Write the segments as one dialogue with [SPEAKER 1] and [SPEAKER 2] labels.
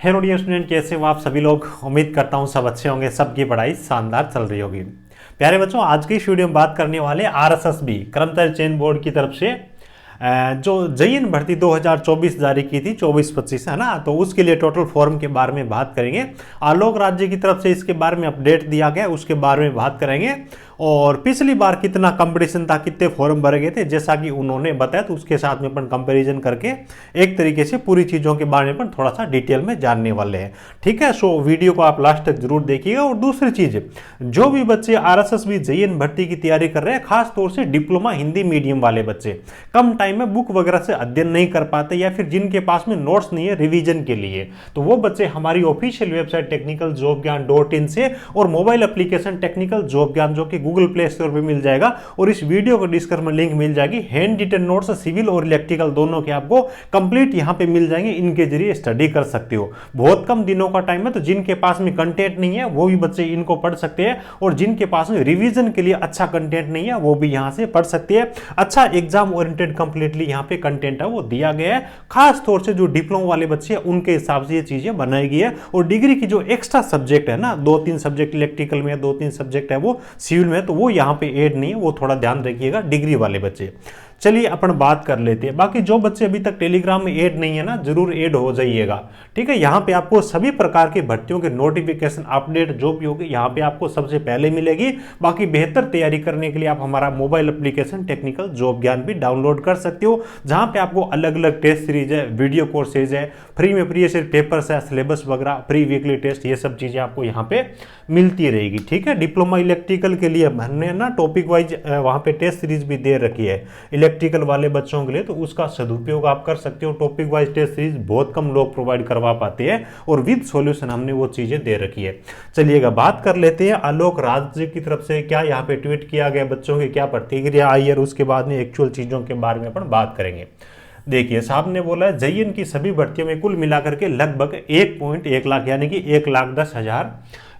[SPEAKER 1] Hello dear student, कैसे हो आप सभी लोग। उम्मीद करता हूँ सब अच्छे होंगे, सबकी पढ़ाई शानदार चल रही होगी। प्यारे बच्चों, आज की इस वीडियो में बात करने वाले आरएसएसबी कर्मचारी चयन बोर्ड की तरफ से जो जेईई भर्ती 2024 जारी की थी 24-25 है ना, तो उसके लिए टोटल फॉर्म के बारे में बात करेंगे। आलोक राज्य की तरफ से इसके बारे में अपडेट दिया गया, उसके बारे में बात करेंगे। और पिछली बार कितना कंपटीशन था, कितने फॉर्म भरे गए थे, जैसा कि उन्होंने बताया, तो उसके साथ में अपन कंपैरिजन करके एक तरीके से पूरी चीज़ों के बारे में अपन थोड़ा सा डिटेल में जानने वाले हैं। ठीक है, सो वीडियो को आप लास्ट तक जरूर देखिएगा। और दूसरी चीज़, जो भी बच्चे आरएसएसबी जेईई भर्ती की तैयारी कर रहे हैं, खास तौर से डिप्लोमा हिंदी मीडियम वाले बच्चे, कम टाइम में बुक वगैरह से अध्ययन नहीं कर पाते या फिर जिनके पास में नोट्स नहीं है रिवीजन के लिए, तो वो बच्चे हमारी ऑफिशियल वेबसाइट टेक्निकल जॉब ज्ञान .in से और मोबाइल एप्लीकेशन टेक्निकल जॉब ज्ञान, जो कि गूगल प्ले स्टोर पे मिल जाएगा, और इस वीडियो को डिस्क्रिप्शन में लिंक मिल जाएगी। हैंड रिटन नोट्स सिविल और इलेक्ट्रिकल दोनों के आपको कंप्लीट यहां पे मिल जाएंगे, इनके जरिए स्टडी कर सकते हो। बहुत कम दिनों का टाइम है, तो जिनके पास में कंटेंट नहीं है वो भी बच्चे इनको पढ़ सकते हैं, और जिनके पास में रिवीजन के लिए अच्छा कंटेंट नहीं है वो भी यहां से पढ़ सकते हैं। अच्छा एग्जाम ओरिएंटेड कंप्लीटली यहां पे कंटेंट है वो दिया गया है। खास तौर से जो डिप्लोमा वाले बच्चे हैं उनके हिसाब से ये चीजें बनाई गई है। और डिग्री की जो एक्स्ट्रा सब्जेक्ट है ना, 2-3 सब्जेक्ट इलेक्ट्रिकल में, 2-3 सब्जेक्ट है वो सिविल में, तो वो यहाँ पे ऐड नहीं है, वो थोड़ा ध्यान रखिएगा डिग्री वाले बच्चे। चलिए अपन बात कर लेते हैं। बाकी जो बच्चे अभी तक टेलीग्राम में ऐड नहीं है ना, जरूर ऐड हो जाइएगा। ठीक है, यहाँ पे आपको सभी प्रकार की भर्तियों के नोटिफिकेशन अपडेट जो भी होगी यहाँ पे आपको सबसे पहले मिलेगी। बाकी बेहतर तैयारी करने के लिए आप हमारा मोबाइल एप्लीकेशन टेक्निकल जॉब ज्ञान भी डाउनलोड कर सकते हो, जहाँ पे आपको अलग अलग टेस्ट सीरीज है, वीडियो कोर्सेज है, फ्री में प्रीवियस ईयर पेपर्स है, सिलेबस वगैरह, प्री वीकली टेस्ट, ये सब चीजें आपको यहाँ पे मिलती रहेगी। ठीक है, डिप्लोमा इलेक्ट्रिकल के लिए हमने ना टॉपिक वाइज वहाँ पे टेस्ट सीरीज भी दे रखी है इलेक्ट्रिकल वाले बच्चों के लिए, तो उसका सदुपयोग आप कर सकते हो। टॉपिक वाइज टेस्ट सीरीज बहुत कम लोग प्रोवाइड करवा पाते हैं, और विद सॉल्यूशन हमने वो चीजें दे रखी है। चलिएगा बात कर लेते हैं आलोक राज्य की तरफ से क्या यहाँ पे ट्वीट किया गया, बच्चों की क्या प्रतिक्रिया आई है, उसके बाद में एक्चुअल चीजों के बारे में अपन बात करेंगे। देखिए, साहब ने बोला है जेईई की सभी भर्तियों में कुल मिलाकर के लगभग 1.1 लाख यानी कि 1,10,000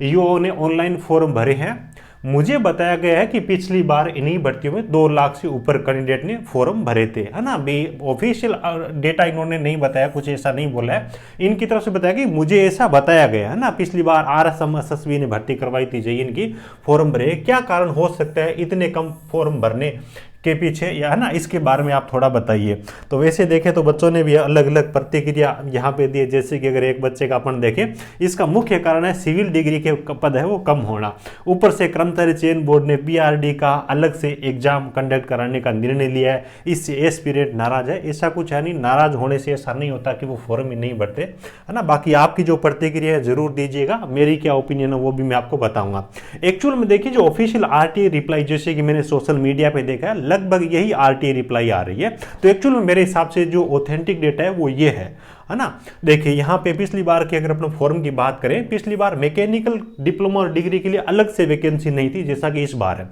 [SPEAKER 1] युवाओं ने ऑनलाइन फॉर्म भरे हैं। मुझे बताया गया है कि पिछली बार इन्हीं भर्तियों में 2 लाख से ऊपर कैंडिडेट ने फॉर्म भरे थे, है ना। ऑफिशियल डेटा इन्होंने नहीं बताया, कुछ ऐसा नहीं बोला है, इनकी तरफ से बताया कि मुझे ऐसा बताया गया है ना। पिछली बार आरएसएसबी ने भर्ती करवाई थी जेईई की, फॉर्म भरे, क्या कारण हो सकता है इतने कम फॉर्म भरने के पीछे, या है ना, इसके बारे में आप थोड़ा बताइए। तो वैसे देखें तो बच्चों ने भी अलग अलग प्रतिक्रिया यहाँ पे दी है। जैसे कि अगर एक बच्चे का अपन देखें, इसका मुख्य कारण है सिविल डिग्री के पद है वो कम होना, ऊपर से कर्मचारी चयन बोर्ड ने पीआरडी का अलग से एग्जाम कंडक्ट कराने का निर्णय लिया है, इससे एस्पिरेंट नाराज है। ऐसा कुछ है नहीं, नाराज होने से ऐसा नहीं होता कि वो फॉर्म ही नहीं भरते, है ना। बाकी आपकी जो प्रतिक्रिया है जरूर दीजिएगा, मेरी क्या ओपिनियन है वो भी मैं आपको बताऊंगा। एक्चुअल में देखिए, जो ऑफिशियल आरटीआई रिप्लाई जैसे कि मैंने सोशल मीडिया पे देखा है, लगभग यही आरटीआई रिप्लाई आ रही है। तो एक्चुअल में मेरे हिसाब से जो ऑथेंटिक डेटा है वो ये है ना। देखिए यहाँ पे पिछली बार की अगर अपने फॉर्म की बात करें, पिछली बार मैकेनिकल डिप्लोमा और डिग्री के लिए अलग से वैकेंसी नहीं थी, जैसा कि इस बार है।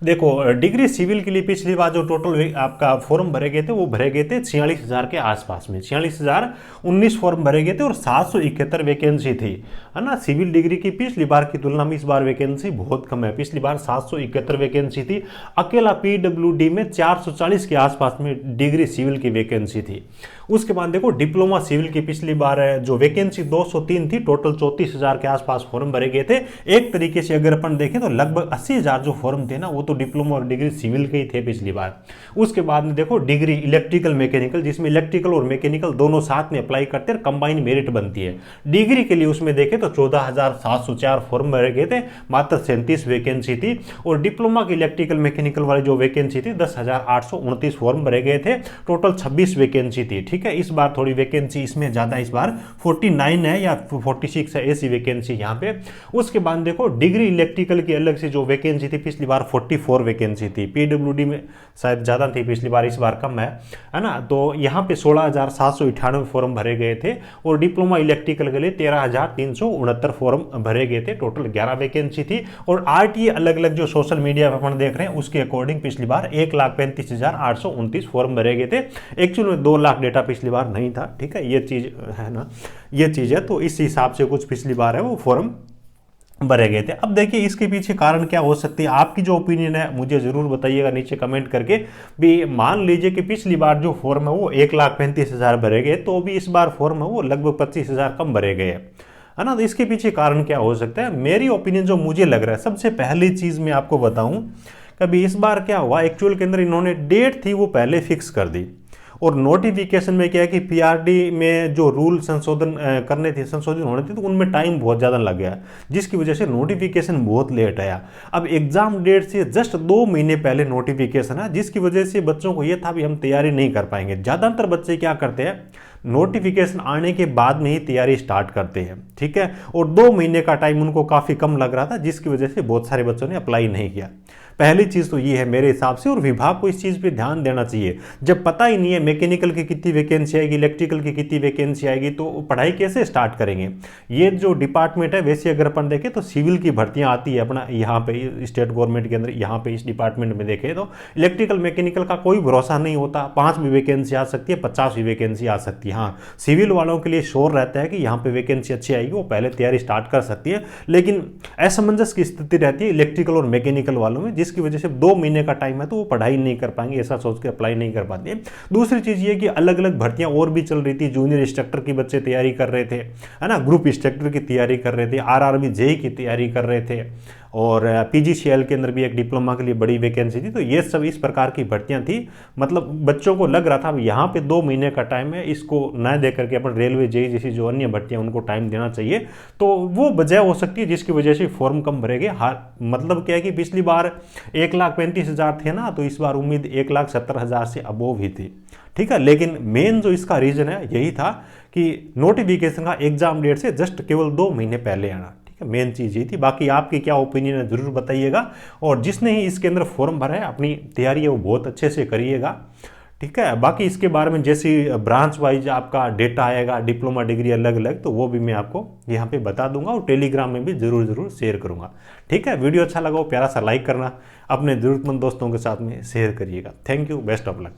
[SPEAKER 1] देखो, डिग्री सिविल के लिए पिछली बार जो टोटल आपका फॉर्म भरे गए थे वो भरे गए थे 46,000 के आसपास में, 46,019 फॉर्म भरे गए थे, और 771 वैकेंसी थी, है ना। सिविल डिग्री की पिछली बार की तुलना में इस बार वैकेंसी बहुत कम है। पिछली बार 771 वैकेंसी थी, अकेला पीडब्ल्यूडी में 440 के आसपास में डिग्री सिविल की वैकेंसी थी। उसके बाद देखो, डिप्लोमा सिविल की पिछली बार जो वैकेंसी 203 थी, टोटल 34,000 के आसपास फॉर्म भरे गए थे। एक तरीके से अगर अपन देखें तो लगभग 80,000 जो फॉर्म थे ना, वो तो डिप्लोमा और डिग्री सिविल के ही थे पिछली बार। उसके बाद में देखो, डिग्री इलेक्ट्रिकल मैकेनिकल, जिसमें इलेक्ट्रिकल और मैकेनिकल दोनों साथ में अप्लाई करते हैं, कंबाइन मेरिट बनती है। डिग्री के लिए उसमें देखें तो 14,704 फॉर्म भरे गए थे, मात्र 37 वैकेंसी थी। और डिप्लोमा की इलेक्ट्रिकल मैकेनिकल वाली जो वैकेंसी थी 10,829 फॉर्म भरे गए थे, टोटल 26 वैकेंसी थी। ठीक है, इस बार थोड़ी वैकेंसी इसमें ज्यादा, इस बार 49 है या 46 है, ऐसी वैकेंसी यहाँ पे। उसके बाद देखो, डिग्री इलेक्ट्रिकल की अलग से जो वैकेंसी थी पिछली बार 44 वैकेंसी थी, पीडब्ल्यूडी में शायद ज्यादा थी पिछली बार, इस बार कम है ना। तो यहाँ पे 16,798 फॉर्म भरे गए थे, और डिप्लोमा इलेक्ट्रिकल के लिए 13,369 फॉर्म भरे गए थे, टोटल 11 वैकेंसी थी। और आरटीआई अलग अलग जो सोशल मीडिया पर अपन देख रहे हैं उसके अकॉर्डिंग पिछली बार 1,35,829 फॉर्म भरे गए थे। एक्चुअल में 2 लाख डेटा पिछली बार नहीं था। ठीक है, ये चीज है ना, ये चीज है, तो इस हिसाब से कुछ पिछली बार है वो फॉर्म भरे गए थे। अब देखिए इसके पीछे कारण क्या हो सकती है, आपकी जो ओपिनियन है मुझे ज़रूर बताइएगा नीचे कमेंट करके। भी मान लीजिए कि पिछली बार जो फॉर्म है वो 1,35,000 भरे गए, तो भी इस बार फॉर्म है वो लगभग 25,000 कम भरे गए है ना। तो इसके पीछे कारण क्या हो सकता है, मेरी ओपिनियन जो मुझे लग रहा है, सबसे पहली चीज़ मैं आपको बताऊं, कभी इस बार क्या हुआ, एक्चुअल के अंदर इन्होंने डेट थी वो पहले फिक्स कर दी, और नोटिफिकेशन में क्या है कि पीआरडी में जो रूल संशोधन करने थे, संशोधन होने थे, तो उनमें टाइम बहुत ज़्यादा लग गया, जिसकी वजह से नोटिफिकेशन बहुत लेट आया। अब एग्जाम डेट से जस्ट 2 महीने पहले नोटिफिकेशन है, जिसकी वजह से बच्चों को ये था भी हम तैयारी नहीं कर पाएंगे। ज़्यादातर बच्चे क्या करते हैं, नोटिफिकेशन आने के बाद में ही तैयारी स्टार्ट करते हैं, ठीक है। और 2 महीने का टाइम उनको काफ़ी कम लग रहा था, जिसकी वजह से बहुत सारे बच्चों ने अप्लाई नहीं किया। पहली चीज़ तो ये है मेरे हिसाब से, और विभाग को इस चीज़ पे ध्यान देना चाहिए। जब पता ही नहीं है मैकेनिकल की कितनी वैकेंसी आएगी, इलेक्ट्रिकल की कितनी वैकेंसी आएगी, तो पढ़ाई कैसे स्टार्ट करेंगे। ये जो डिपार्टमेंट है, वैसे अगर अपन देखें तो सिविल की भर्तियाँ आती है अपना यहाँ पे स्टेट गवर्नमेंट के अंदर, यहाँ पे इस डिपार्टमेंट में देखें तो इलेक्ट्रिकल मैकेनिकल का कोई भरोसा नहीं होता, 5 भी वैकेंसी आ सकती है, 50 भी वैकेंसी आ सकती है। हाँ, सिविल वालों के लिए श्योर रहता है कि यहाँ पे वैकेंसी अच्छी आएगी, वो पहले तैयारी स्टार्ट कर सकती है, लेकिन असमंजस की स्थिति रहती है इलेक्ट्रिकल और मैकेनिकल वालों में, जिसकी वजह से 2 महीने का टाइम है तो वो पढ़ाई नहीं कर पाएंगे, ऐसा सोच के अप्लाई नहीं कर पाते। दूसरी चीज़ ये कि अलग अलग भर्तियां और भी चल रही थी, जूनियर इंस्ट्रक्टर की बच्चे तैयारी कर रहे थे, है ना, ग्रुप इंस्ट्रक्टर की तैयारी कर रहे थे, आरआरबी जेई की तैयारी कर रहे थे, और पीजीसीएल के अंदर भी एक डिप्लोमा के लिए बड़ी वैकेंसी थी। तो ये सब इस प्रकार की भर्तियां थी। मतलब बच्चों को लग रहा था यहाँ पे 2 महीने का टाइम है, इसको न दे करके अपन रेलवे जेई जैसी जो अन्य भर्तियां उनको टाइम देना चाहिए, तो वो वजह हो सकती है जिसकी वजह से फॉर्म कम भरेंगे। मतलब क्या है कि पिछली बार 1,35,000 थे ना, तो इस बार उम्मीद 1,70,000 से अबोव ही थी, ठीक है। लेकिन मेन जो इसका रीजन है यही था कि नोटिफिकेशन का एग्जाम डेट से जस्ट केवल 2 महीने पहले आना, मेन चीज़ ये थी। बाकी आपकी क्या ओपिनियन है जरूर बताइएगा, और जिसने ही इसके अंदर फॉर्म भरा है अपनी तैयारी है वो बहुत अच्छे से करिएगा, ठीक है। बाकी इसके बारे में जैसे ब्रांच वाइज आपका डेटा आएगा, डिप्लोमा डिग्री अलग अलग, तो वो भी मैं आपको यहाँ पे बता दूंगा, और टेलीग्राम में भी जरूर शेयर करूंगा, ठीक है। वीडियो अच्छा लगा हो प्यारा सा लाइक करना, अपने जरूरतमंद दोस्तों के साथ में शेयर करिएगा। Thank you, best of luck.